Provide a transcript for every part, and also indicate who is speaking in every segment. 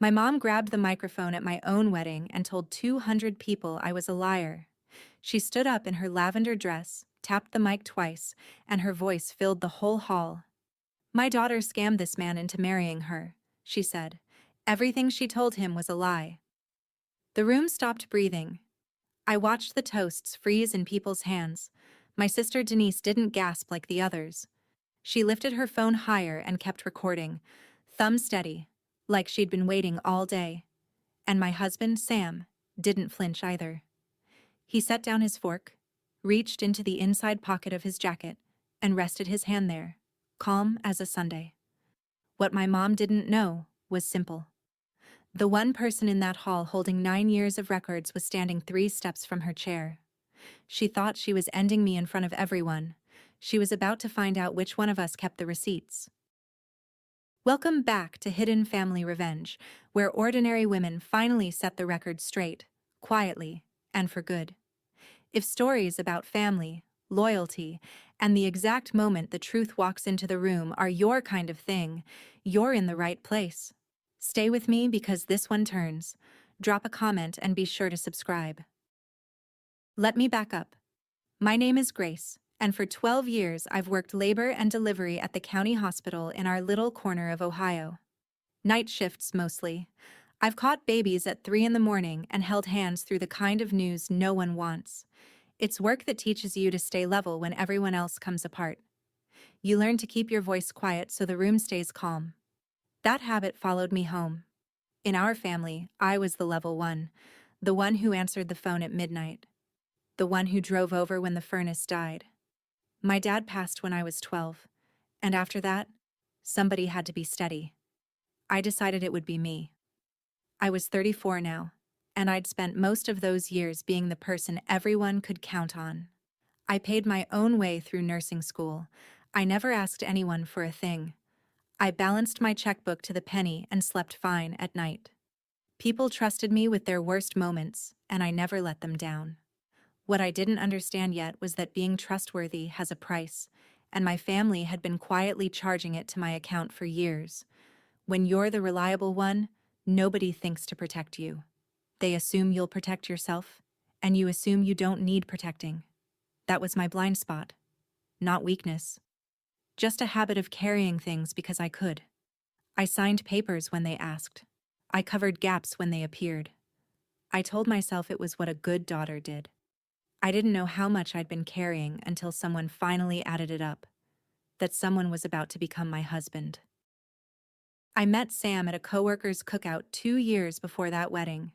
Speaker 1: My mom grabbed the microphone at my own wedding and told 200 people I was a liar. She stood up in her lavender dress, tapped the mic twice, and her voice filled the whole hall. "My daughter scammed this man into marrying her," she said. "Everything she told him was a lie." The room stopped breathing. I watched the toasts freeze in people's hands. My sister Denise didn't gasp like the others. She lifted her phone higher and kept recording, thumb steady, like she'd been waiting all day. And my husband, Sam, didn't flinch either. He set down his fork, reached into the inside pocket of his jacket, and rested his hand there, calm as a Sunday. What my mom didn't know was simple. The one person in that hall holding 9 years of records was standing 3 steps from her chair. She thought she was ending me in front of everyone. She was about to find out which one of us kept the receipts. Welcome back to Hidden Family Revenge, where ordinary women finally set the record straight, quietly, and for good. If stories about family, loyalty, and the exact moment the truth walks into the room are your kind of thing, you're in the right place. Stay with me because this one turns. Drop a comment and be sure to subscribe. Let me back up. My name is Grace, and for 12 years I've worked labor and delivery at the county hospital in our little corner of Ohio. Night shifts mostly. I've caught babies at 3 in the morning and held hands through the kind of news no one wants. It's work that teaches you to stay level when everyone else comes apart. You learn to keep your voice quiet so the room stays calm. That habit followed me home. In our family, I was the level one, the one who answered the phone at midnight, the one who drove over when the furnace died. My dad passed when I was 12, and after that, somebody had to be steady. I decided it would be me. I was 34 now, and I'd spent most of those years being the person everyone could count on. I paid my own way through nursing school. I never asked anyone for a thing. I balanced my checkbook to the penny and slept fine at night. People trusted me with their worst moments, and I never let them down. What I didn't understand yet was that being trustworthy has a price, and my family had been quietly charging it to my account for years. When you're the reliable one, nobody thinks to protect you. They assume you'll protect yourself, and you assume you don't need protecting. That was my blind spot. Not weakness. Just a habit of carrying things because I could. I signed papers when they asked. I covered gaps when they appeared. I told myself it was what a good daughter did. I didn't know how much I'd been carrying until someone finally added it up. That someone was about to become my husband. I met Sam at a coworker's cookout 2 years before that wedding.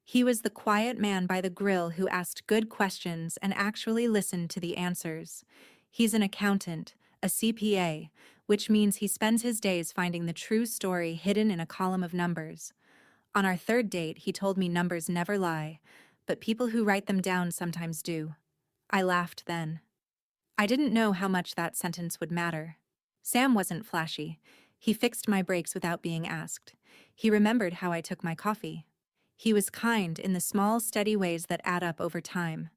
Speaker 1: He was the quiet man by the grill who asked good questions and actually listened to the answers. He's an accountant, a CPA, which means he spends his days finding the true story hidden in a column of numbers. On our 3rd date, he told me numbers never lie, but people who write them down sometimes do. I laughed then. I didn't know how much that sentence would matter. Sam wasn't flashy. He fixed my breaks without being asked. He remembered how I took my coffee. He was kind in the small, steady ways that add up over time.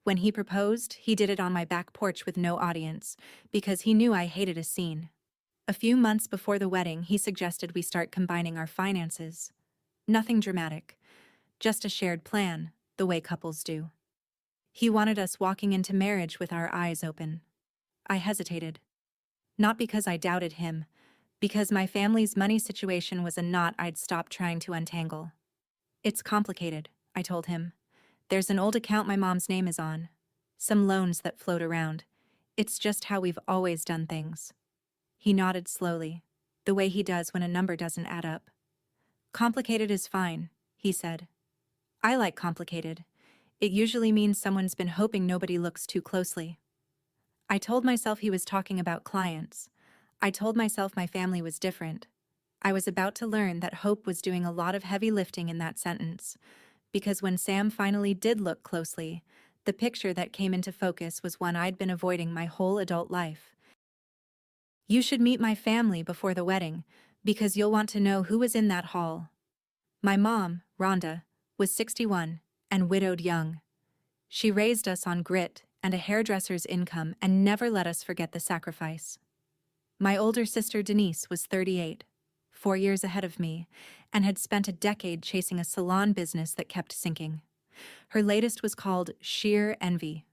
Speaker 1: When he proposed, he did it on my back porch with no audience, because he knew I hated a scene. A few months before the wedding, he suggested we start combining our finances. Nothing dramatic, just a shared plan, the way couples do. He wanted us walking into marriage with our eyes open. I hesitated. Not because I doubted him, because my family's money situation was a knot I'd stopped trying to untangle. "It's complicated," I told him. "There's an old account my mom's name is on. Some loans that float around. It's just how we've always done things." He nodded slowly, the way he does when a number doesn't add up. "Complicated is fine," he said. "I like complicated. It usually means someone's been hoping nobody looks too closely." I told myself he was talking about clients. I told myself my family was different. I was about to learn that hope was doing a lot of heavy lifting in that sentence, because when Sam finally did look closely, the picture that came into focus was one I'd been avoiding my whole adult life. "You should meet my family before the wedding, because you'll want to know who was in that hall." My mom, Rhonda, was 61 and widowed young. She raised us on grit and a hairdresser's income and never let us forget the sacrifice. My older sister Denise was 38, 4 years ahead of me, and had spent a decade chasing a salon business that kept sinking. Her latest was called Sheer Envy.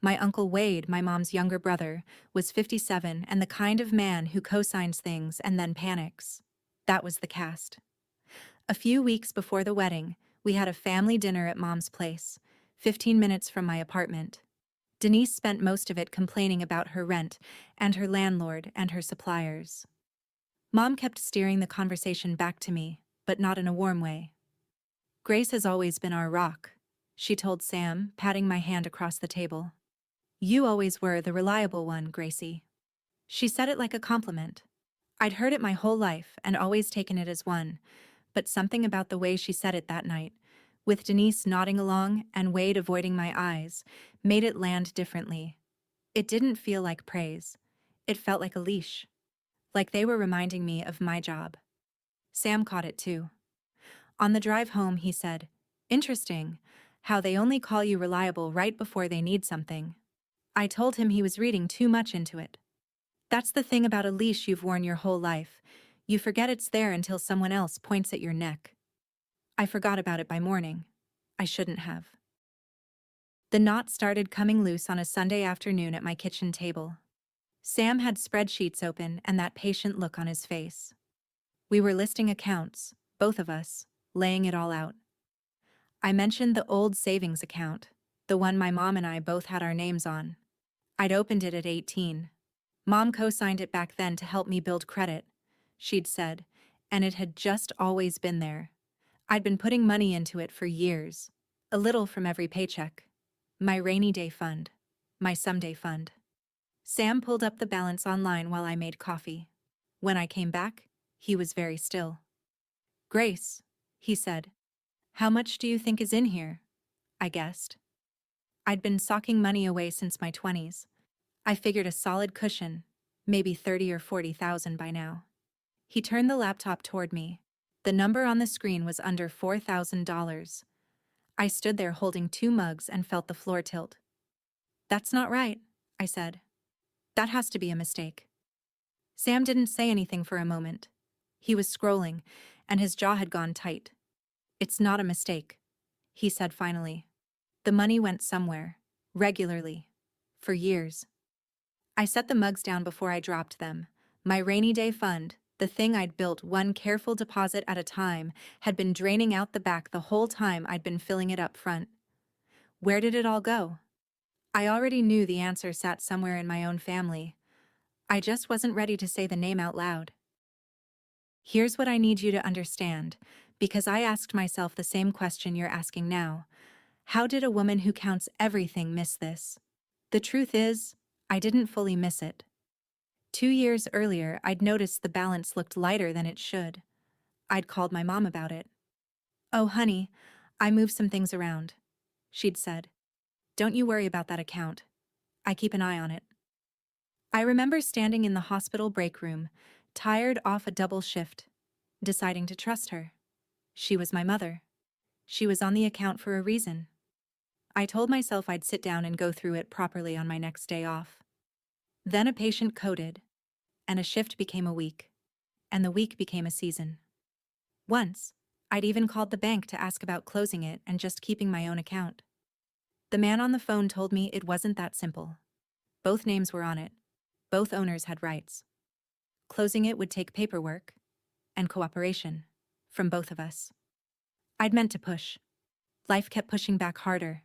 Speaker 1: My Uncle Wade, my mom's younger brother, was 57 and the kind of man who co-signs things and then panics. That was the cast. A few weeks before the wedding, we had a family dinner at Mom's place, 15 minutes from my apartment. Denise spent most of it complaining about her rent and her landlord and her suppliers. Mom kept steering the conversation back to me, but not in a warm way. "Grace has always been our rock," she told Sam, patting my hand across the table. "You always were the reliable one, Gracie." She said it like a compliment. I'd heard it my whole life and always taken it as one, but something about the way she said it that night, with Denise nodding along and Wade avoiding my eyes, made it land differently. It didn't feel like praise. It felt like a leash. Like they were reminding me of my job. Sam caught it too. On the drive home, he said, "Interesting, how they only call you reliable right before they need something." I told him he was reading too much into it. That's the thing about a leash you've worn your whole life. You forget it's there until someone else points at your neck. I forgot about it by morning. I shouldn't have. The knot started coming loose on a Sunday afternoon at my kitchen table. Sam had spreadsheets open and that patient look on his face. We were listing accounts, both of us, laying it all out. I mentioned the old savings account, the one my mom and I both had our names on. I'd opened it at 18. Mom co-signed it back then to help me build credit, she'd said, and it had just always been there. I'd been putting money into it for years, a little from every paycheck. My rainy day fund, my someday fund. Sam pulled up the balance online while I made coffee. When I came back, he was very still. "Grace," he said, "how much do you think is in here?" I guessed. I'd been socking money away since my 20s. I figured a solid cushion, maybe 30 or 40,000 by now. He turned the laptop toward me. The number on the screen was under $4,000. I stood there holding 2 mugs and felt the floor tilt. "That's not right," I said. "That has to be a mistake." Sam didn't say anything for a moment. He was scrolling, and his jaw had gone tight. "It's not a mistake," he said finally. "The money went somewhere, regularly, for years." I set the mugs down before I dropped them. My rainy day fund, the thing I'd built one careful deposit at a time, had been draining out the back the whole time I'd been filling it up front. Where did it all go? I already knew the answer sat somewhere in my own family. I just wasn't ready to say the name out loud. Here's what I need you to understand, because I asked myself the same question you're asking now. How did a woman who counts everything miss this? The truth is, I didn't fully miss it. 2 years earlier, I'd noticed the balance looked lighter than it should. I'd called my mom about it. "Oh, honey, I moved some things around," she'd said. "Don't you worry about that account. I keep an eye on it." I remember standing in the hospital break room, tired off a double shift, deciding to trust her. She was my mother. She was on the account for a reason. I told myself I'd sit down and go through it properly on my next day off. Then a patient coded, and a shift became a week, and the week became a season. Once, I'd even called the bank to ask about closing it and just keeping my own account. The man on the phone told me it wasn't that simple. Both names were on it. Both owners had rights. Closing it would take paperwork and cooperation from both of us. I'd meant to push. Life kept pushing back harder.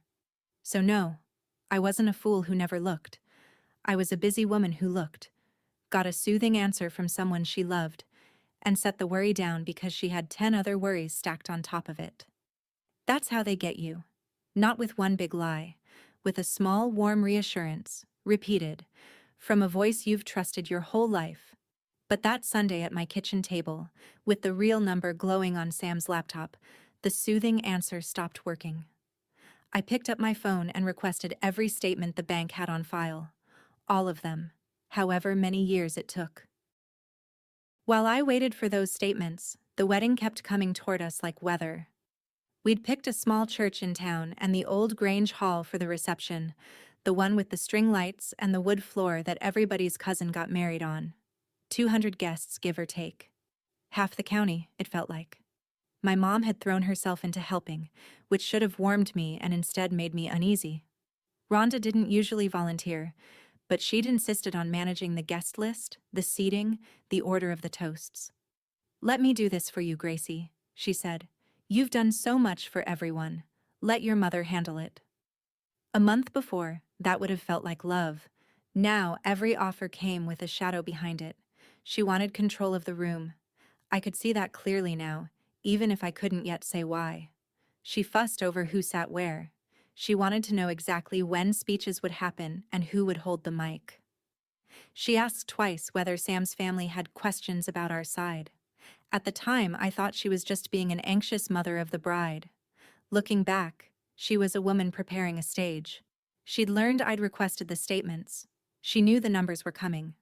Speaker 1: So no, I wasn't a fool who never looked. I was a busy woman who looked, got a soothing answer from someone she loved, and set the worry down because she had 10 other worries stacked on top of it. That's how they get you. Not with one big lie, with a small, warm reassurance, repeated, from a voice you've trusted your whole life. But that Sunday at my kitchen table, with the real number glowing on Sam's laptop, the soothing answer stopped working. I picked up my phone and requested every statement the bank had on file. All of them, however many years it took. While I waited for those statements, the wedding kept coming toward us like weather. We'd picked a small church in town and the old Grange Hall for the reception, the one with the string lights and the wood floor that everybody's cousin got married on. 200 guests, give or take. Half the county, it felt like. My mom had thrown herself into helping, which should have warmed me and instead made me uneasy. Rhonda didn't usually volunteer, but she'd insisted on managing the guest list, the seating, the order of the toasts. "Let me do this for you, Gracie," she said. "You've done so much for everyone. Let your mother handle it." A month before, that would have felt like love. Now, every offer came with a shadow behind it. She wanted control of the room. I could see that clearly now, even if I couldn't yet say why. She fussed over who sat where. She wanted to know exactly when speeches would happen and who would hold the mic. She asked twice whether Sam's family had questions about our side. At the time, I thought she was just being an anxious mother of the bride. Looking back, she was a woman preparing a stage. She'd learned I'd requested the statements. She knew the numbers were coming.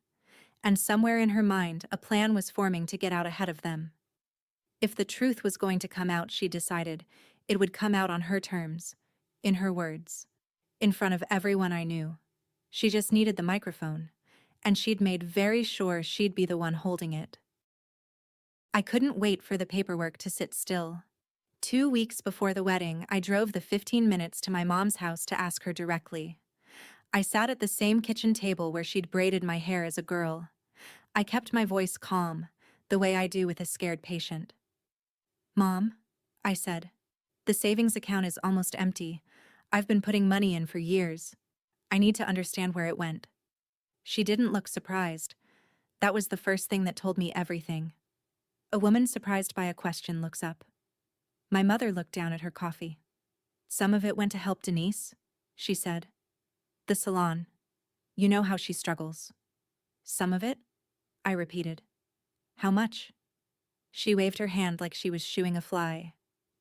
Speaker 1: And somewhere in her mind, a plan was forming to get out ahead of them. If the truth was going to come out, she decided, it would come out on her terms, in her words, in front of everyone I knew. She just needed the microphone, and she'd made very sure she'd be the one holding it. I couldn't wait for the paperwork to sit still. 2 weeks before the wedding, I drove the 15 minutes to my mom's house to ask her directly. I sat at the same kitchen table where she'd braided my hair as a girl. I kept my voice calm, the way I do with a scared patient. "Mom," I said, "the savings account is almost empty. I've been putting money in for years. I need to understand where it went." She didn't look surprised. That was the first thing that told me everything. A woman surprised by a question looks up. My mother looked down at her coffee. "Some of it went to help Denise," she said. "The salon. You know how she struggles." "Some of it?" I repeated. "How much?" She waved her hand like she was shooing a fly.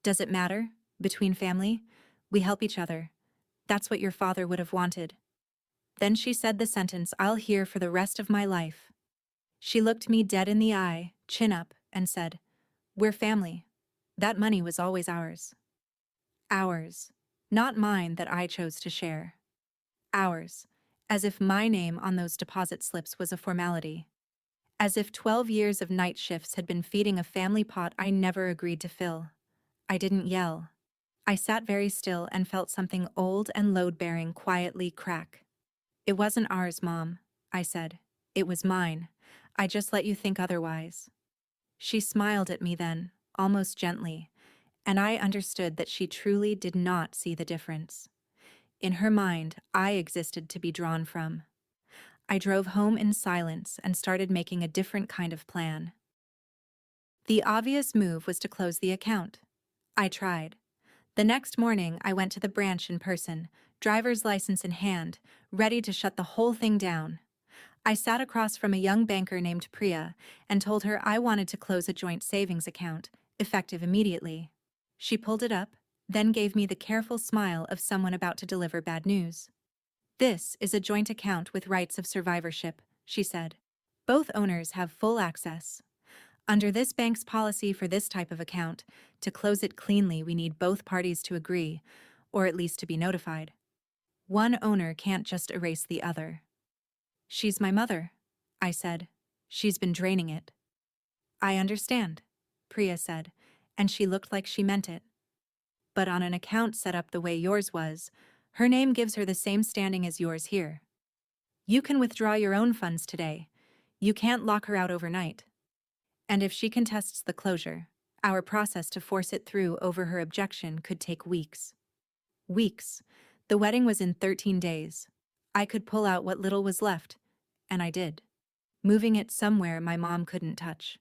Speaker 1: "Does it matter? Between family? We help each other. That's what your father would have wanted." Then she said the sentence I'll hear for the rest of my life. She looked me dead in the eye, chin up, and said, "We're family. That money was always ours." Ours. Not mine that I chose to share. Ours. As if my name on those deposit slips was a formality. As if 12 years of night shifts had been feeding a family pot I never agreed to fill. I didn't yell. I sat very still and felt something old and load-bearing quietly crack. "It wasn't ours, Mom," I said. "It was mine. I just let you think otherwise." She smiled at me then, almost gently, and I understood that she truly did not see the difference. In her mind, I existed to be drawn from. I drove home in silence and started making a different kind of plan. The obvious move was to close the account. I tried. The next morning, I went to the branch in person, driver's license in hand, ready to shut the whole thing down. I sat across from a young banker named Priya and told her I wanted to close a joint savings account, effective immediately. She pulled it up, then gave me the careful smile of someone about to deliver bad news. "This is a joint account with rights of survivorship," she said. "Both owners have full access. Under this bank's policy for this type of account, to close it cleanly we need both parties to agree, or at least to be notified. One owner can't just erase the other." "She's my mother," I said. "She's been draining it." "I understand," Priya said, and she looked like she meant it. "But on an account set up the way yours was, her name gives her the same standing as yours here. You can withdraw your own funds today. You can't lock her out overnight. And if she contests the closure, our process to force it through over her objection could take weeks." Weeks. The wedding was in 13 days. I could pull out what little was left, and I did, moving it somewhere my mom couldn't touch.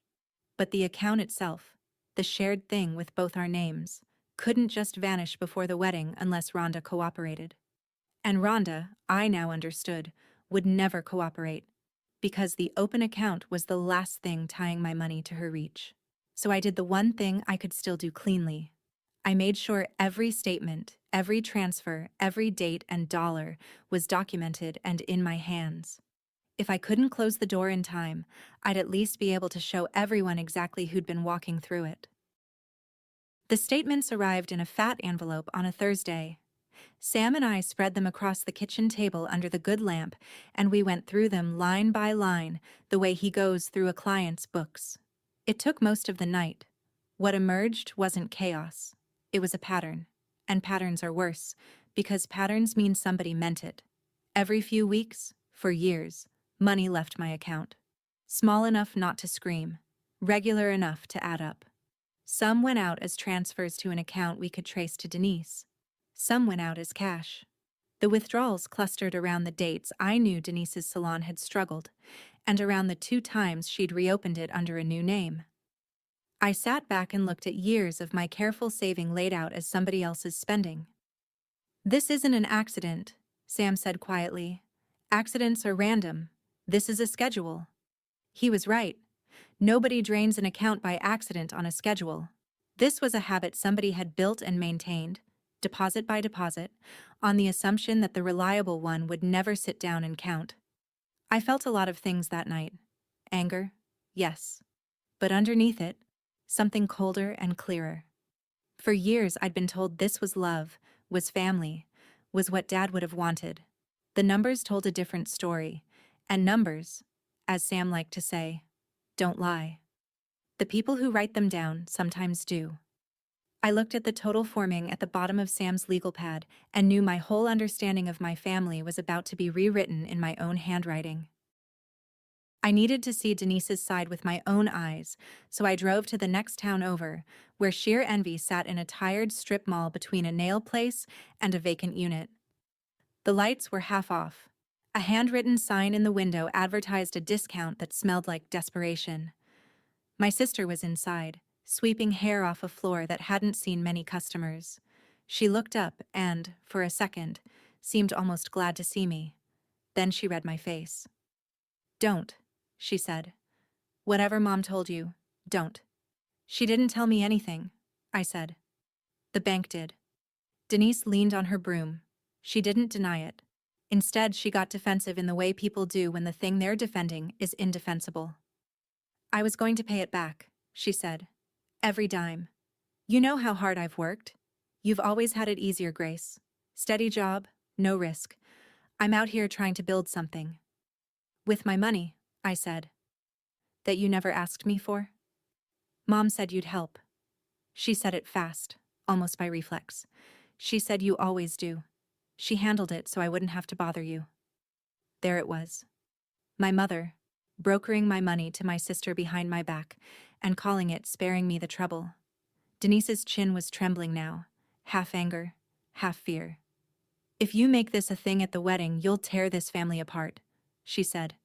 Speaker 1: But the account itself, the shared thing with both our names, couldn't just vanish before the wedding unless Rhonda cooperated. And Rhonda, I now understood, would never cooperate, because the open account was the last thing tying my money to her reach. So I did the one thing I could still do cleanly. I made sure every statement, every transfer, every date and dollar was documented and in my hands. If I couldn't close the door in time, I'd at least be able to show everyone exactly who'd been walking through it. The statements arrived in a fat envelope on a Thursday. Sam and I spread them across the kitchen table under the good lamp, and we went through them line by line, the way he goes through a client's books. It took most of the night. What emerged wasn't chaos. It was a pattern. And patterns are worse, because patterns mean somebody meant it. Every few weeks, for years, money left my account. Small enough not to scream, regular enough to add up. Some went out as transfers to an account we could trace to Denise. Some went out as cash. The withdrawals clustered around the dates I knew Denise's salon had struggled, and around the 2 times she'd reopened it under a new name. I sat back and looked at years of my careful saving laid out as somebody else's spending. "This isn't an accident," Sam said quietly. "Accidents are random. This is a schedule." He was right. Nobody drains an account by accident on a schedule. This was a habit somebody had built and maintained, deposit by deposit, on the assumption that the reliable one would never sit down and count. I felt a lot of things that night. Anger, yes. But underneath it, something colder and clearer. For years I'd been told this was love, was family, was what Dad would have wanted. The numbers told a different story, and numbers, as Sam liked to say, don't lie. The people who write them down sometimes do. I looked at the total forming at the bottom of Sam's legal pad and knew my whole understanding of my family was about to be rewritten in my own handwriting. I needed to see Denise's side with my own eyes, so I drove to the next town over, where sheer envy sat in a tired strip mall between a nail place and a vacant unit. The lights were half off. A handwritten sign in the window advertised a discount that smelled like desperation. My sister was inside, sweeping hair off a floor that hadn't seen many customers. She looked up and, for a second, seemed almost glad to see me. Then she read my face. "Don't," she said. "Whatever Mom told you, don't." "She didn't tell me anything," I said. "The bank did." Denise leaned on her broom. She didn't deny it. Instead, she got defensive in the way people do when the thing they're defending is indefensible. "I was going to pay it back," she said. "Every dime. You know how hard I've worked. You've always had it easier, Grace. Steady job, no risk. I'm out here trying to build something." "With my money," I said. "That you never asked me for?" "Mom said you'd help." She said it fast, almost by reflex. "She said you always do. She handled it so I wouldn't have to bother you." There it was. My mother, brokering my money to my sister behind my back and calling it sparing me the trouble. Denise's chin was trembling now, half anger, half fear. "If you make this a thing at the wedding, you'll tear this family apart," she said.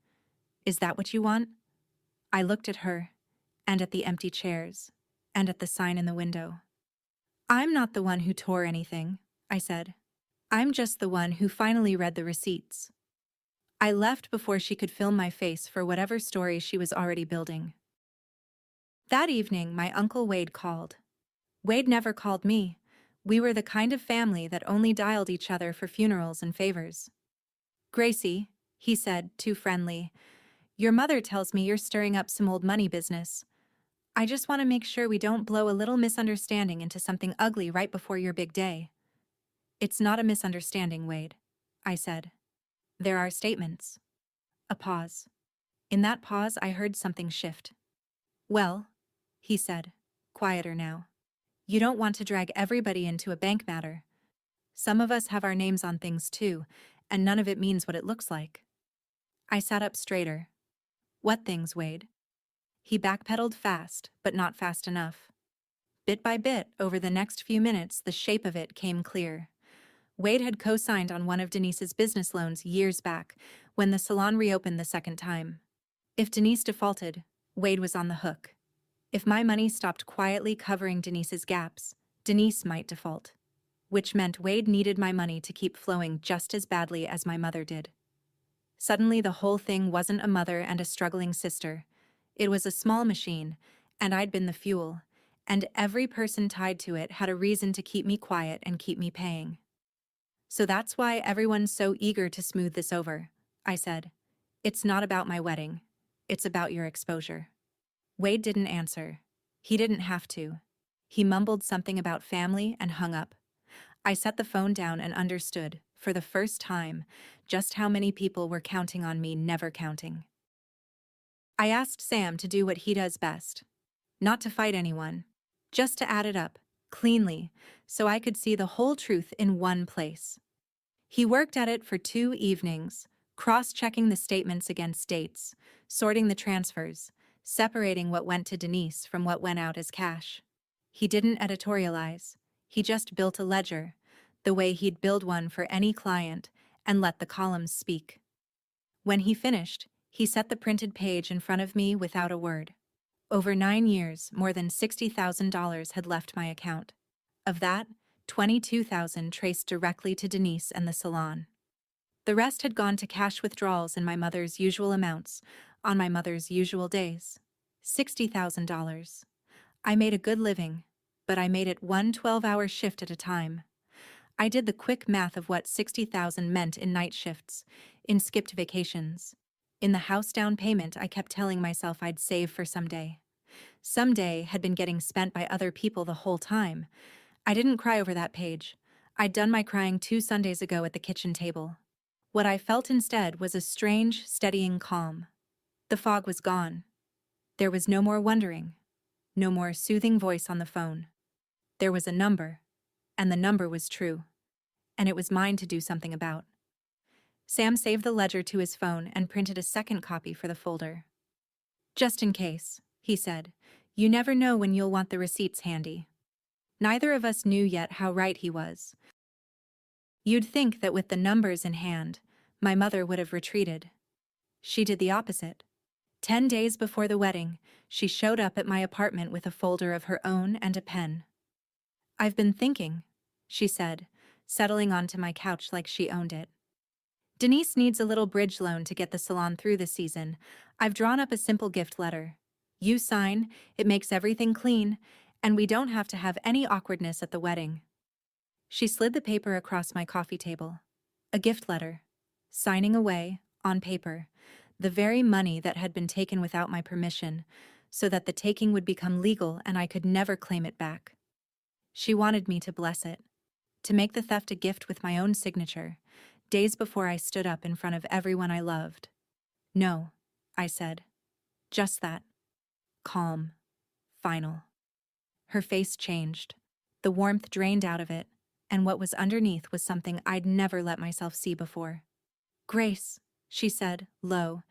Speaker 1: "Is that what you want?" I looked at her, and at the empty chairs, and at the sign in the window. "I'm not the one who tore anything," I said. "I'm just the one who finally read the receipts." I left before she could film my face for whatever story she was already building. That evening, my Uncle Wade called. Wade never called me. We were the kind of family that only dialed each other for funerals and favors. "Gracie," he said, too friendly, "your mother tells me you're stirring up some old money business. I just want to make sure we don't blow a little misunderstanding into something ugly right before your big day." "It's not a misunderstanding, Wade," I said. "There are statements." A pause. In that pause, I heard something shift. "Well," he said, quieter now, "you don't want to drag everybody into a bank matter. Some of us have our names on things too, and none of it means what it looks like." I sat up straighter. "What things, Wade?" He backpedaled fast, but not fast enough. Bit by bit, over the next few minutes, the shape of it came clear. Wade had co-signed on one of Denise's business loans years back, when the salon reopened the second time. If Denise defaulted, Wade was on the hook. If my money stopped quietly covering Denise's gaps, Denise might default. Which meant Wade needed my money to keep flowing just as badly as my mother did. Suddenly, the whole thing wasn't a mother and a struggling sister. It was a small machine, and I'd been the fuel, and every person tied to it had a reason to keep me quiet and keep me paying. "So that's why everyone's so eager to smooth this over," I said. "It's not about my wedding. It's about your exposure." Wade didn't answer. He didn't have to. He mumbled something about family and hung up. I set the phone down and understood, for the first time, just how many people were counting on me never counting. I asked Sam to do what he does best. Not to fight anyone. Just to add it up, cleanly, so I could see the whole truth in one place. He worked at it for 2 evenings, cross-checking the statements against dates, sorting the transfers, separating what went to Denise from what went out as cash. He didn't editorialize. He just built a ledger, the way he'd build one for any client, and let the columns speak. When he finished, he set the printed page in front of me without a word. Over 9 years, more than $60,000 had left my account. Of that, $22,000 traced directly to Denise and the salon. The rest had gone to cash withdrawals in my mother's usual amounts, on my mother's usual days. $60,000. I made a good living, but I made it one 12-hour shift at a time. I did the quick math of what $60,000 meant in night shifts, in skipped vacations. In the house down payment I kept telling myself I'd save for someday. Someday had been getting spent by other people the whole time. I didn't cry over that page. I'd done my crying 2 Sundays ago at the kitchen table. What I felt instead was a strange, steadying calm. The fog was gone. There was no more wondering, no more soothing voice on the phone. There was a number, and the number was true, and it was mine to do something about. Sam saved the ledger to his phone and printed a second copy for the folder. "Just in case," he said. "You never know when you'll want the receipts handy." Neither of us knew yet how right he was. You'd think that with the numbers in hand, my mother would have retreated. She did the opposite. 10 days before the wedding, she showed up at my apartment with a folder of her own and a pen. "I've been thinking," she said, settling onto my couch like she owned it. "Denise needs a little bridge loan to get the salon through this season. I've drawn up a simple gift letter. You sign, it makes everything clean, and we don't have to have any awkwardness at the wedding." She slid the paper across my coffee table. A gift letter. Signing away, on paper, the very money that had been taken without my permission, so that the taking would become legal and I could never claim it back. She wanted me to bless it, to make the theft a gift with my own signature, days before I stood up in front of everyone I loved. "No," I said. Just that. Calm. Final. Her face changed. The warmth drained out of it, and what was underneath was something I'd never let myself see before. "Grace," she said, low,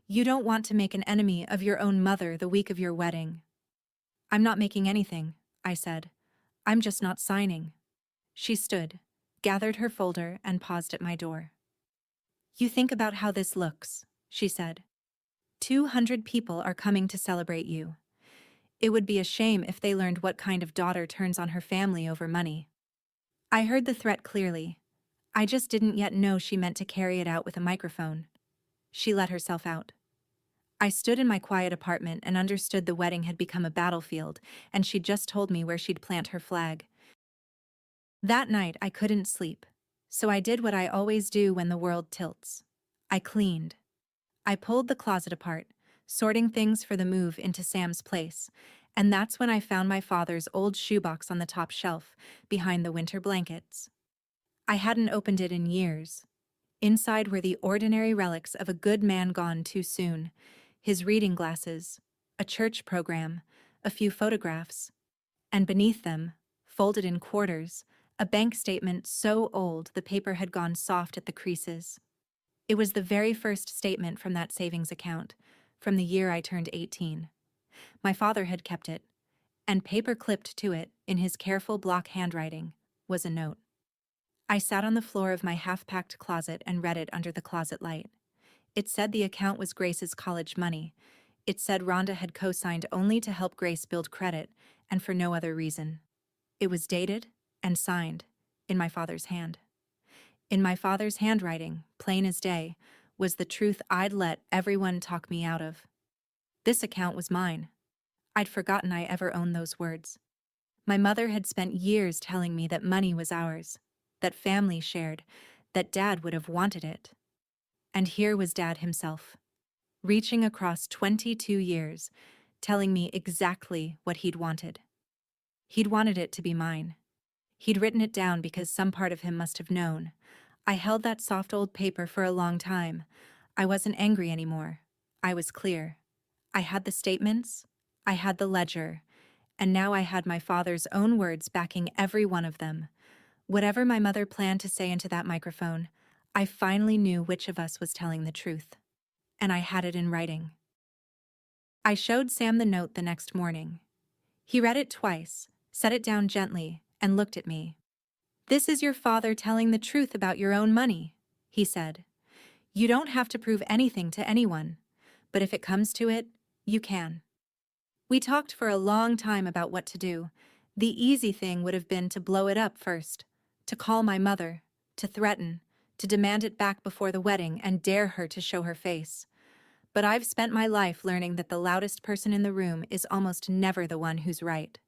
Speaker 1: "you don't want to make an enemy of your own mother the week of your wedding." "I'm not making anything," I said. "I'm just not signing." She stood, gathered her folder, and paused at my door. "You think about how this looks," she said. 200 people are coming to celebrate you. It would be a shame if they learned what kind of daughter turns on her family over money." I heard the threat clearly. I just didn't yet know she meant to carry it out with a microphone. She let herself out. I stood in my quiet apartment and understood the wedding had become a battlefield, and she'd just told me where she'd plant her flag. That night I couldn't sleep, so I did what I always do when the world tilts. I cleaned. I pulled the closet apart, sorting things for the move into Sam's place, and that's when I found my father's old shoebox on the top shelf, behind the winter blankets. I hadn't opened it in years. Inside were the ordinary relics of a good man gone too soon: his reading glasses, a church program, a few photographs, and beneath them, folded in quarters, a bank statement so old the paper had gone soft at the creases. It was the very first statement from that savings account, from the year I turned 18. My father had kept it, and paper-clipped to it, in his careful block handwriting, was a note. I sat on the floor of my half-packed closet and read it under the closet light. It said the account was Grace's college money. It said Rhonda had co-signed only to help Grace build credit, and for no other reason. It was dated and signed, in my father's hand. In my father's handwriting, plain as day, was the truth I'd let everyone talk me out of. This account was mine. I'd forgotten I ever owned those words. My mother had spent years telling me that money was ours, that family shared, that Dad would have wanted it. And here was Dad himself, reaching across 22 years, telling me exactly what he'd wanted. He'd wanted it to be mine. He'd written it down because some part of him must have known. I held that soft old paper for a long time. I wasn't angry anymore. I was clear. I had the statements. I had the ledger, and now I had my father's own words backing every one of them. Whatever my mother planned to say into that microphone, I finally knew which of us was telling the truth. And I had it in writing. I showed Sam the note the next morning. He read it twice, set it down gently, and looked at me. "This is your father telling the truth about your own money," he said. "You don't have to prove anything to anyone, but if it comes to it, you can." We talked for a long time about what to do. The easy thing would have been to blow it up first, to call my mother, to threaten, to demand it back before the wedding and dare her to show her face. But I've spent my life learning that the loudest person in the room is almost never the one who's right.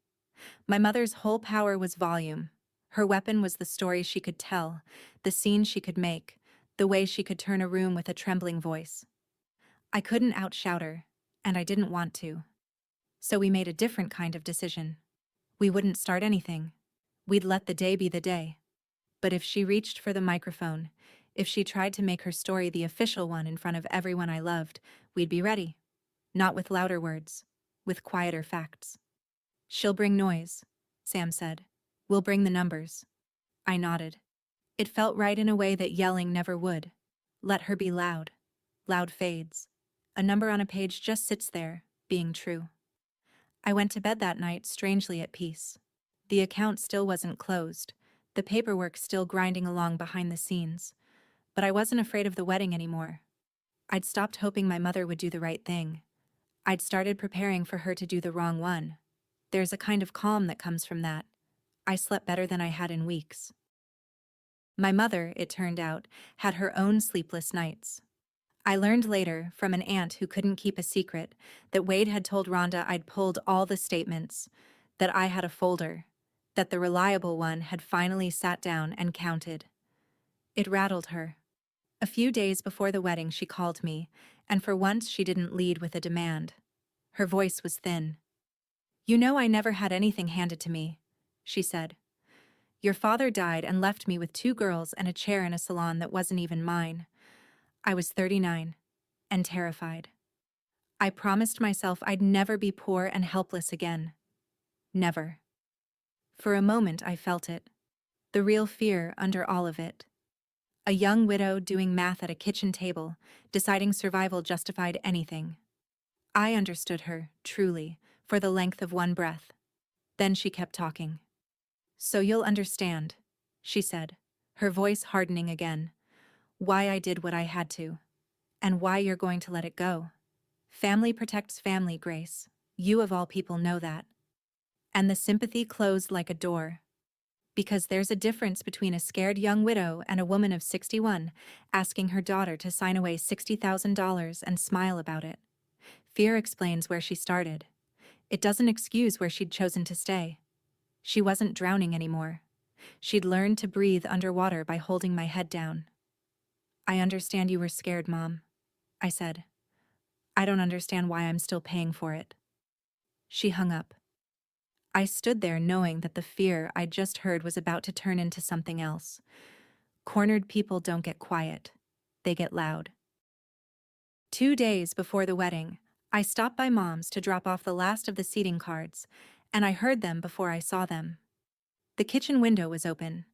Speaker 1: My mother's whole power was volume. Her weapon was the story she could tell, the scene she could make, the way she could turn a room with a trembling voice. I couldn't outshout her, and I didn't want to. So we made a different kind of decision. We wouldn't start anything. We'd let the day be the day. But if she reached for the microphone, if she tried to make her story the official one in front of everyone I loved, we'd be ready. Not with louder words, with quieter facts. "She'll bring noise," Sam said. "We'll bring the numbers." I nodded. It felt right in a way that yelling never would. Let her be loud. Loud fades. A number on a page just sits there, being true. I went to bed that night strangely at peace. The account still wasn't closed, the paperwork still grinding along behind the scenes. But I wasn't afraid of the wedding anymore. I'd stopped hoping my mother would do the right thing. I'd started preparing for her to do the wrong one. There's a kind of calm that comes from that. I slept better than I had in weeks. My mother, it turned out, had her own sleepless nights. I learned later, from an aunt who couldn't keep a secret, that Wade had told Rhonda I'd pulled all the statements, that I had a folder, that the reliable one had finally sat down and counted. It rattled her. A few days before the wedding she called me, and for once she didn't lead with a demand. Her voice was thin. "You know I never had anything handed to me," she said. "Your father died and left me with 2 girls and a chair in a salon that wasn't even mine. I was 39, and terrified. I promised myself I'd never be poor and helpless again. Never." For a moment I felt it. The real fear under all of it. A young widow doing math at a kitchen table, deciding survival justified anything. I understood her, truly, for the length of one breath. Then she kept talking. "So you'll understand," she said, her voice hardening again, "why I did what I had to, and why you're going to let it go. Family protects family, Grace. You of all people know that." And the sympathy closed like a door. Because there's a difference between a scared young widow and a woman of 61 asking her daughter to sign away $60,000 and smile about it. Fear explains where she started. It doesn't excuse where she'd chosen to stay. She wasn't drowning anymore. She'd learned to breathe underwater by holding my head down. "I understand you were scared, Mom," I said. "I don't understand why I'm still paying for it." She hung up. I stood there knowing that the fear I'd just heard was about to turn into something else. Cornered people don't get quiet. They get loud. 2 days before the wedding, I stopped by Mom's to drop off the last of the seating cards, and I heard them before I saw them. The kitchen window was open.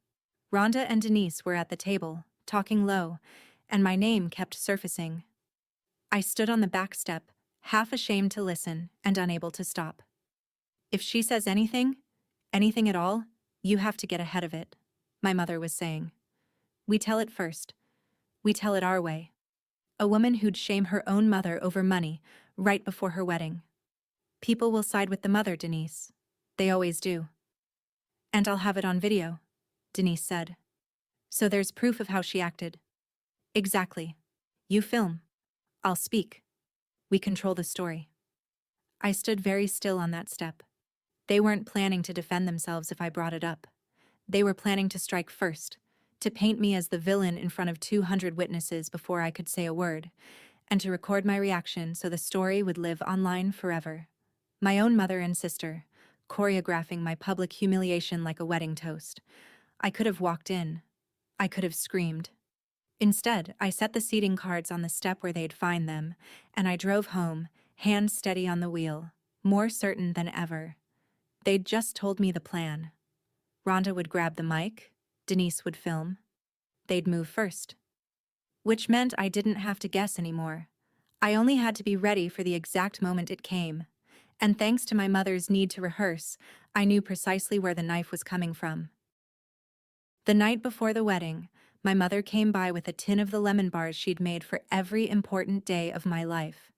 Speaker 1: Rhonda and Denise were at the table, talking low, and my name kept surfacing. I stood on the back step, half ashamed to listen and unable to stop. "If she says anything at all, you have to get ahead of it," my mother was saying. "We tell it first. We tell it our way." A woman who'd shame her own mother over money right before her wedding. "People will side with the mother, Denise. They always do." "And I'll have it on video," Denise said. "So there's proof of how she acted." "Exactly. You film. I'll speak. We control the story." I stood very still on that step. They weren't planning to defend themselves if I brought it up. They were planning to strike first, to paint me as the villain in front of 200 witnesses before I could say a word, and to record my reaction so the story would live online forever. My own mother and sister, choreographing my public humiliation like a wedding toast. I could have walked in. I could have screamed. Instead, I set the seating cards on the step where they'd find them, and I drove home, hands steady on the wheel, more certain than ever. They'd just told me the plan. Rhonda would grab the mic, Denise would film. They'd move first. Which meant I didn't have to guess anymore. I only had to be ready for the exact moment it came. And thanks to my mother's need to rehearse, I knew precisely where the knife was coming from. The night before the wedding, my mother came by with a tin of the lemon bars she'd made for every important day of my life.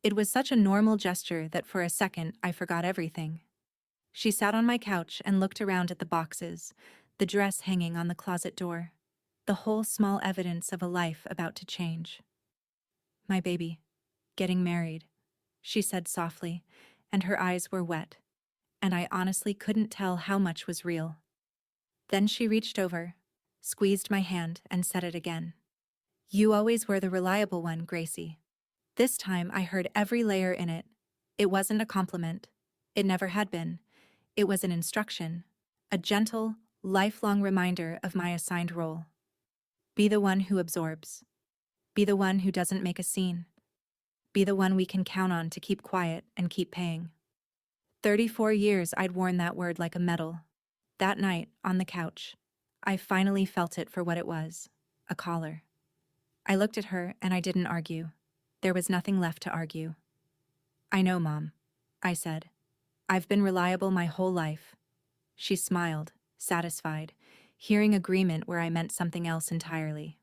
Speaker 1: It was such a normal gesture that for a second I forgot everything. She sat on my couch and looked around at the boxes, the dress hanging on the closet door, the whole small evidence of a life about to change. My baby, getting married, she said softly, and her eyes were wet, and I honestly couldn't tell how much was real. Then she reached over, squeezed my hand, and said it again. You always were the reliable one, Gracie. This time I heard every layer in it. It wasn't a compliment. It never had been. It was an instruction, a gentle, lifelong reminder of my assigned role. Be the one who absorbs. Be the one who doesn't make a scene. Be the one we can count on to keep quiet and keep paying. 34 years I'd worn that word like a medal. That night, on the couch, I finally felt it for what it was, a collar. I looked at her and I didn't argue. There was nothing left to argue. I know, Mom, I said. I've been reliable my whole life. She smiled, satisfied, hearing agreement where I meant something else entirely.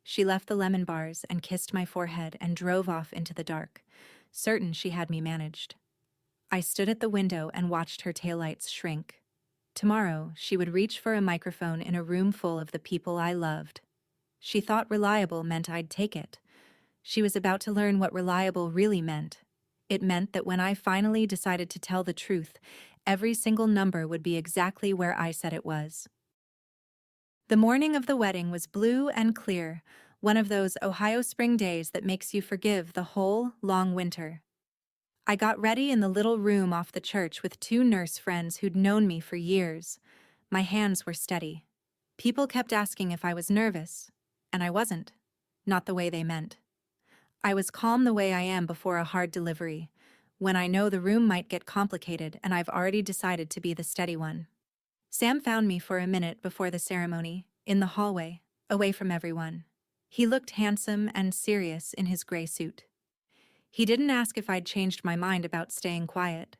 Speaker 1: She left the lemon bars and kissed my forehead and drove off into the dark, certain she had me managed. I stood at the window and watched her taillights shrink. Tomorrow, she would reach for a microphone in a room full of the people I loved. She thought reliable meant I'd take it. She was about to learn what reliable really meant. It meant that when I finally decided to tell the truth, every single number would be exactly where I said it was. The morning of the wedding was blue and clear, one of those Ohio spring days that makes you forgive the whole, long winter. I got ready in the little room off the church with 2 nurse friends who'd known me for years. My hands were steady. People kept asking if I was nervous, and I wasn't. Not the way they meant. I was calm the way I am before a hard delivery, when I know the room might get complicated and I've already decided to be the steady one. Sam found me for a minute before the ceremony, in the hallway, away from everyone. He looked handsome and serious in his gray suit. He didn't ask if I'd changed my mind about staying quiet.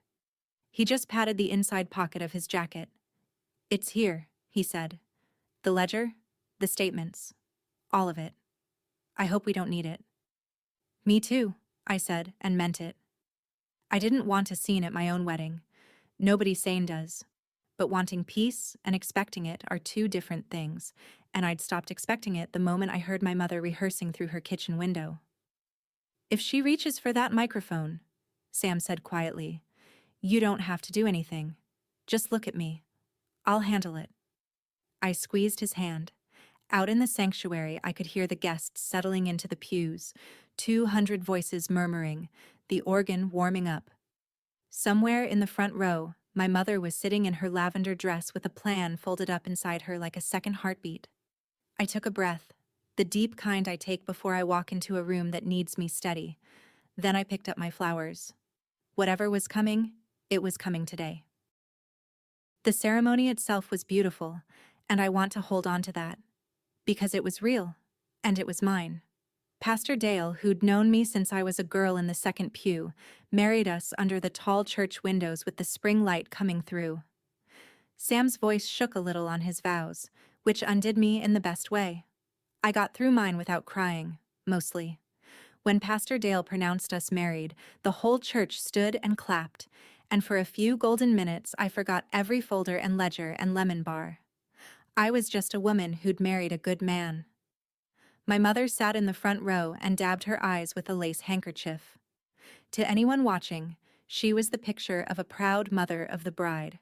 Speaker 1: He just patted the inside pocket of his jacket. It's here, he said. The ledger, the statements, all of it. I hope we don't need it. Me too, I said, and meant it. I didn't want a scene at my own wedding. Nobody sane does. But wanting peace and expecting it are 2 different things, and I'd stopped expecting it the moment I heard my mother rehearsing through her kitchen window. If she reaches for that microphone, Sam said quietly, you don't have to do anything. Just look at me. I'll handle it. I squeezed his hand. Out in the sanctuary, I could hear the guests settling into the pews, 200 voices murmuring, the organ warming up. Somewhere in the front row, my mother was sitting in her lavender dress with a plan folded up inside her like a second heartbeat. I took a breath, the deep kind I take before I walk into a room that needs me steady. Then I picked up my flowers. Whatever was coming, it was coming today. The ceremony itself was beautiful, and I want to hold on to that. Because it was real, and it was mine. Pastor Dale, who'd known me since I was a girl in the second pew, married us under the tall church windows with the spring light coming through. Sam's voice shook a little on his vows, which undid me in the best way. I got through mine without crying, mostly. When Pastor Dale pronounced us married, the whole church stood and clapped, and for a few golden minutes I forgot every folder and ledger and lemon bar. I was just a woman who'd married a good man. My mother sat in the front row and dabbed her eyes with a lace handkerchief. To anyone watching, she was the picture of a proud mother of the bride.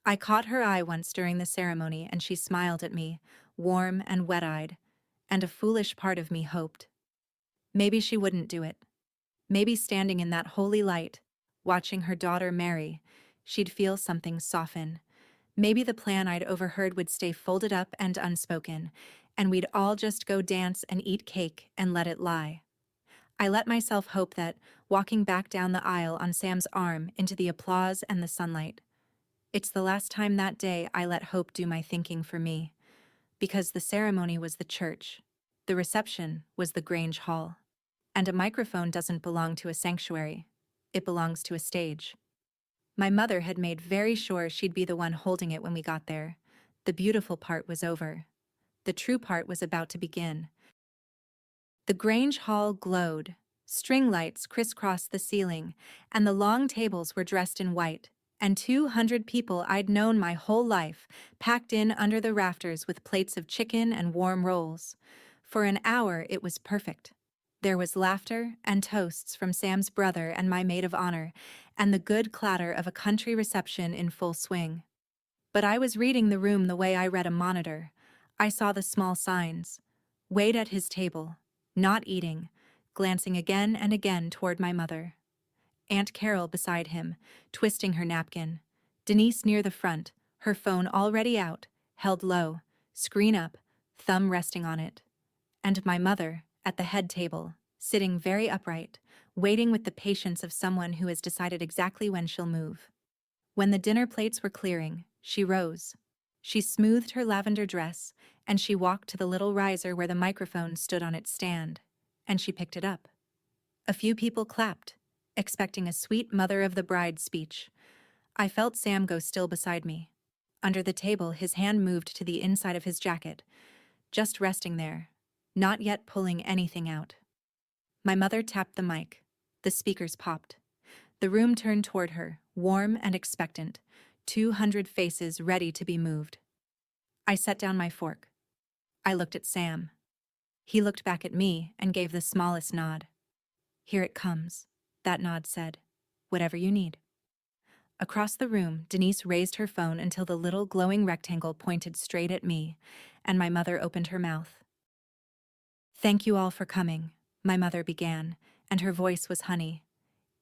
Speaker 1: I caught her eye once during the ceremony and she smiled at me, warm and wet-eyed, and a foolish part of me hoped. Maybe she wouldn't do it. Maybe standing in that holy light, watching her daughter marry, she'd feel something soften. Maybe the plan I'd overheard would stay folded up and unspoken, and we'd all just go dance and eat cake and let it lie. I let myself hope that, walking back down the aisle on Sam's arm into the applause and the sunlight. It's the last time that day I let hope do my thinking for me, because the ceremony was the church, the reception was the Grange Hall, and a microphone doesn't belong to a sanctuary, it belongs to a stage. My mother had made very sure she'd be the one holding it when we got there. The beautiful part was over. The true part was about to begin. The Grange Hall glowed. String lights crisscrossed the ceiling, and the long tables were dressed in white, and 200 people I'd known my whole life packed in under the rafters with plates of chicken and warm rolls. For an hour it was perfect. There was laughter and toasts from Sam's brother and my maid of honor, and the good clatter of a country reception in full swing. But I was reading the room the way I read a monitor. I saw the small signs. Wait at his table. Not eating, glancing again and again toward my mother. Aunt Carol beside him, twisting her napkin. Denise near the front, her phone already out, held low, screen up, thumb resting on it. And my mother, at the head table, sitting very upright, waiting with the patience of someone who has decided exactly when she'll move. When the dinner plates were clearing, she rose. She smoothed her lavender dress, and she walked to the little riser where the microphone stood on its stand, and she picked it up. A few people clapped, expecting a sweet mother of the bride speech. I felt Sam go still beside me. Under the table, his hand moved to the inside of his jacket, just resting there, not yet pulling anything out. My mother tapped the mic. The speakers popped. The room turned toward her, warm and expectant, 200 faces ready to be moved. I set down my fork. I looked at Sam. He looked back at me and gave the smallest nod. "Here it comes," that nod said. "Whatever you need." Across the room, Denise raised her phone until the little glowing rectangle pointed straight at me, and my mother opened her mouth. "Thank you all for coming," my mother began, and her voice was honey.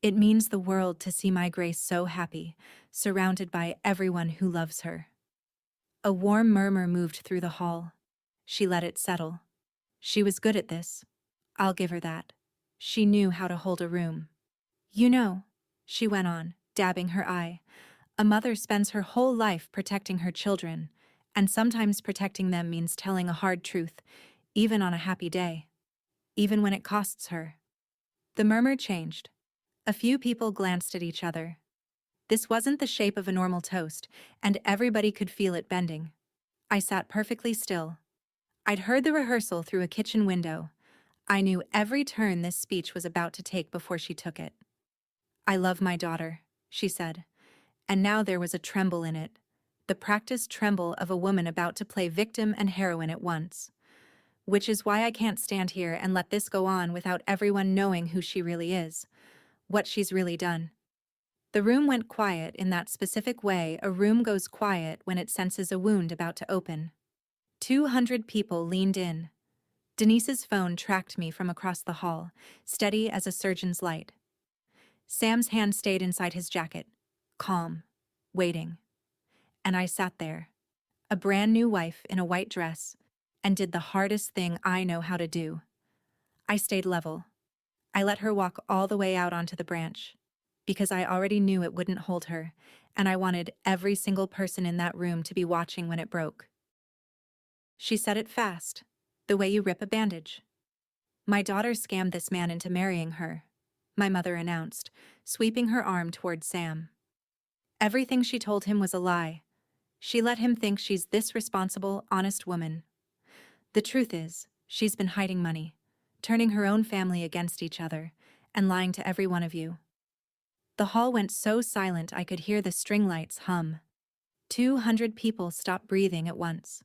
Speaker 1: "It means the world to see my Grace so happy, surrounded by everyone who loves her." A warm murmur moved through the hall. She let it settle. She was good at this. I'll give her that. She knew how to hold a room. "You know," she went on, dabbing her eye, "a mother spends her whole life protecting her children, and sometimes protecting them means telling a hard truth, even on a happy day. Even when it costs her." The murmur changed. A few people glanced at each other. This wasn't the shape of a normal toast, and everybody could feel it bending. I sat perfectly still. I'd heard the rehearsal through a kitchen window. I knew every turn this speech was about to take before she took it. "I love my daughter," she said, and now there was a tremble in it, the practiced tremble of a woman about to play victim and heroine at once. Which is why I can't stand here and let this go on without everyone knowing who she really is, what she's really done. The room went quiet in that specific way a room goes quiet when it senses a wound about to open. 200 people leaned in. Denise's phone tracked me from across the hall, steady as a surgeon's light. Sam's hand stayed inside his jacket, calm, waiting. And I sat there, a brand new wife in a white dress, and did the hardest thing I know how to do. I stayed level. I let her walk all the way out onto the branch, because I already knew it wouldn't hold her, and I wanted every single person in that room to be watching when it broke. She said it fast, the way you rip a bandage. "My daughter scammed this man into marrying her," my mother announced, sweeping her arm toward Sam. "Everything she told him was a lie. She let him think she's this responsible, honest woman. The truth is, she's been hiding money, turning her own family against each other, and lying to every one of you." The hall went so silent I could hear the string lights hum. 200 people stopped breathing at once.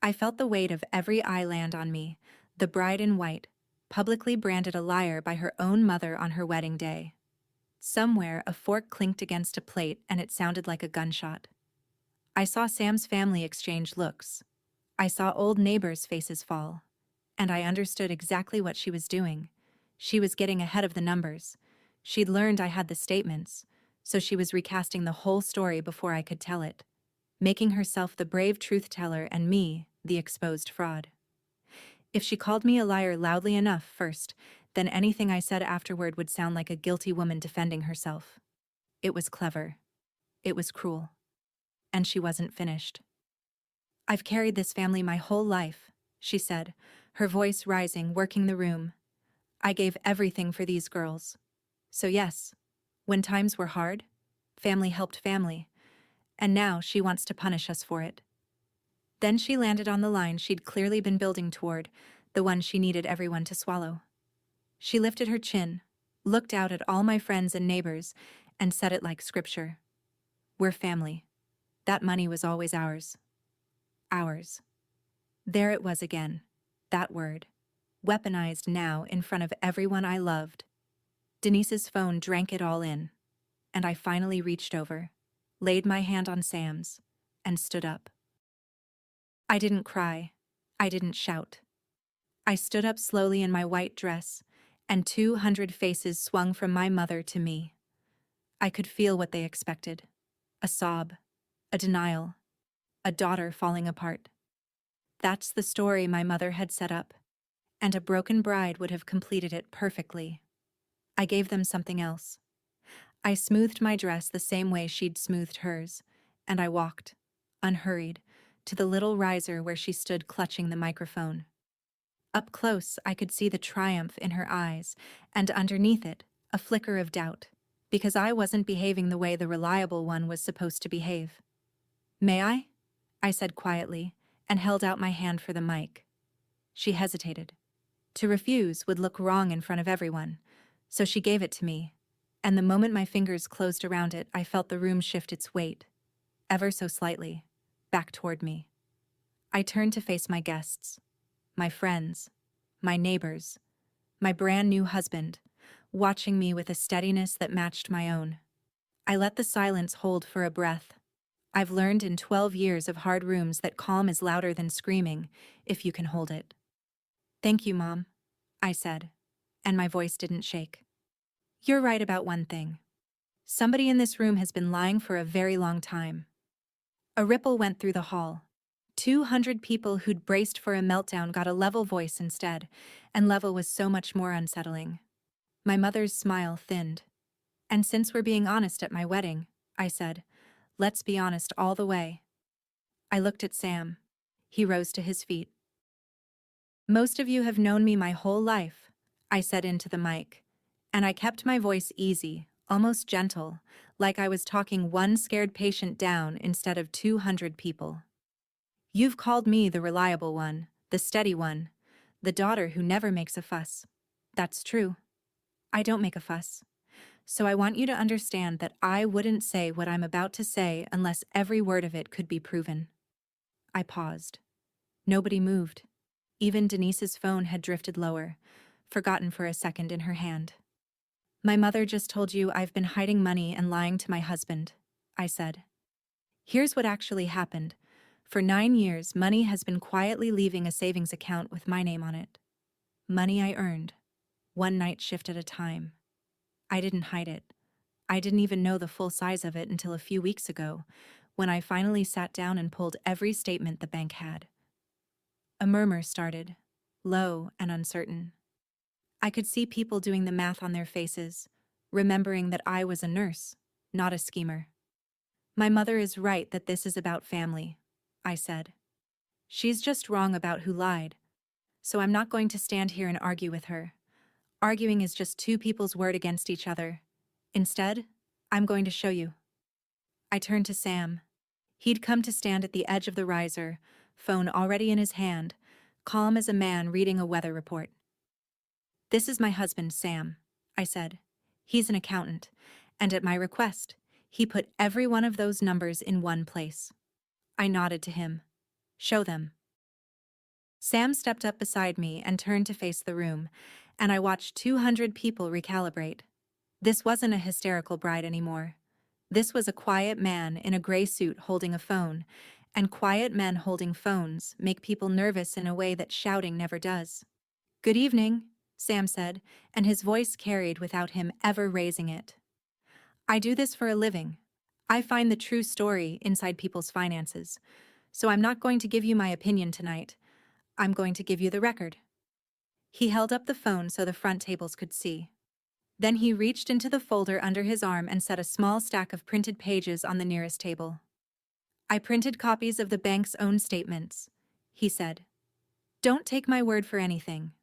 Speaker 1: I felt the weight of every eye land on me, the bride in white, publicly branded a liar by her own mother on her wedding day. Somewhere, a fork clinked against a plate and it sounded like a gunshot. I saw Sam's family exchange looks. I saw old neighbors' faces fall. And I understood exactly what she was doing. She was getting ahead of the numbers. She'd learned I had the statements, so she was recasting the whole story before I could tell it, making herself the brave truth-teller and me, the exposed fraud. If she called me a liar loudly enough first, Then anything I said afterward would sound like a guilty woman defending herself. It was clever. It was cruel. And she wasn't finished. "I've carried this family my whole life," she said, her voice rising, working the room. "I gave everything for these girls. So yes, when times were hard, family helped family, and now she wants to punish us for it." Then she landed on the line she'd clearly been building toward, the one she needed everyone to swallow. She lifted her chin, looked out at all my friends and neighbors, and said it like scripture. "We're family. That money was always ours. Ours." There it was again, that word, weaponized now in front of everyone I loved. Denise's phone drank it all in, and I finally reached over, laid my hand on Sam's, and stood up. I didn't cry. I didn't shout. I stood up slowly in my white dress, and 200 faces swung from my mother to me. I could feel what they expected. A sob, a denial, a daughter falling apart. That's the story my mother had set up, and a broken bride would have completed it perfectly. I gave them something else. I smoothed my dress the same way she'd smoothed hers, and I walked, unhurried, to the little riser where she stood clutching the microphone. Up close, I could see the triumph in her eyes, and underneath it, a flicker of doubt, because I wasn't behaving the way the reliable one was supposed to behave. "May I?" I said quietly, and held out my hand for the mic. She hesitated. To refuse would look wrong in front of everyone, so she gave it to me, and the moment my fingers closed around it, I felt the room shift its weight, ever so slightly, back toward me. I turned to face my guests, my friends, my neighbors, my brand new husband, watching me with a steadiness that matched my own. I let the silence hold for a breath. I've learned in 12 years of hard rooms that calm is louder than screaming, if you can hold it. "Thank you, Mom," I said, and my voice didn't shake. "You're right about one thing. Somebody in this room has been lying for a very long time." A ripple went through the hall. 200 people who'd braced for a meltdown got a level voice instead, and level was so much more unsettling. My mother's smile thinned. "And since we're being honest at my wedding," I said, "let's be honest all the way." I looked at Sam. He rose to his feet. "Most of you have known me my whole life," I said into the mic, and I kept my voice easy, almost gentle, like I was talking one scared patient down instead of 200 people. "You've called me the reliable one, the steady one, the daughter who never makes a fuss. That's true. I don't make a fuss. So I want you to understand that I wouldn't say what I'm about to say unless every word of it could be proven." I paused. Nobody moved. Even Denise's phone had drifted lower, forgotten for a second in her hand. "My mother just told you I've been hiding money and lying to my husband," I said. "Here's what actually happened. For 9 years, money has been quietly leaving a savings account with my name on it. Money I earned, one night shift at a time. I didn't hide it. I didn't even know the full size of it until a few weeks ago, when I finally sat down and pulled every statement the bank had." A murmur started, low and uncertain. I could see people doing the math on their faces, remembering that I was a nurse, not a schemer. "My mother is right that this is about family," I said. "She's just wrong about who lied, so I'm not going to stand here and argue with her. Arguing is just two people's word against each other. Instead, I'm going to show you." I turned to Sam. He'd come to stand at the edge of the riser, phone already in his hand, calm as a man reading a weather report. "This is my husband, Sam," I said. "He's an accountant, and at my request, he put every one of those numbers in one place." I nodded to him. "Show them." Sam stepped up beside me and turned to face the room, and I watched 200 people recalibrate. This wasn't a hysterical bride anymore. This was a quiet man in a gray suit holding a phone, and quiet men holding phones make people nervous in a way that shouting never does. "Good evening," Sam said, and his voice carried without him ever raising it. "I do this for a living. I find the true story inside people's finances, so I'm not going to give you my opinion tonight. I'm going to give you the record." He held up the phone so the front tables could see. Then he reached into the folder under his arm and set a small stack of printed pages on the nearest table. I printed copies of the bank's own statements, he said. Don't take my word for anything.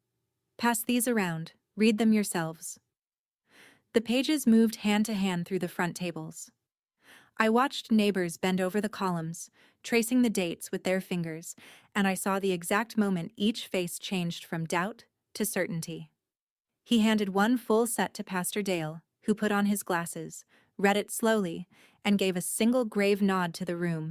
Speaker 1: Pass these around, read them yourselves. The pages moved hand to hand through the front tables. I watched neighbors bend over the columns, tracing the dates with their fingers, and I saw the exact moment each face changed from doubt to certainty. He handed one full set to Pastor Dale, who put on his glasses, read it slowly, and gave a single grave nod to the room,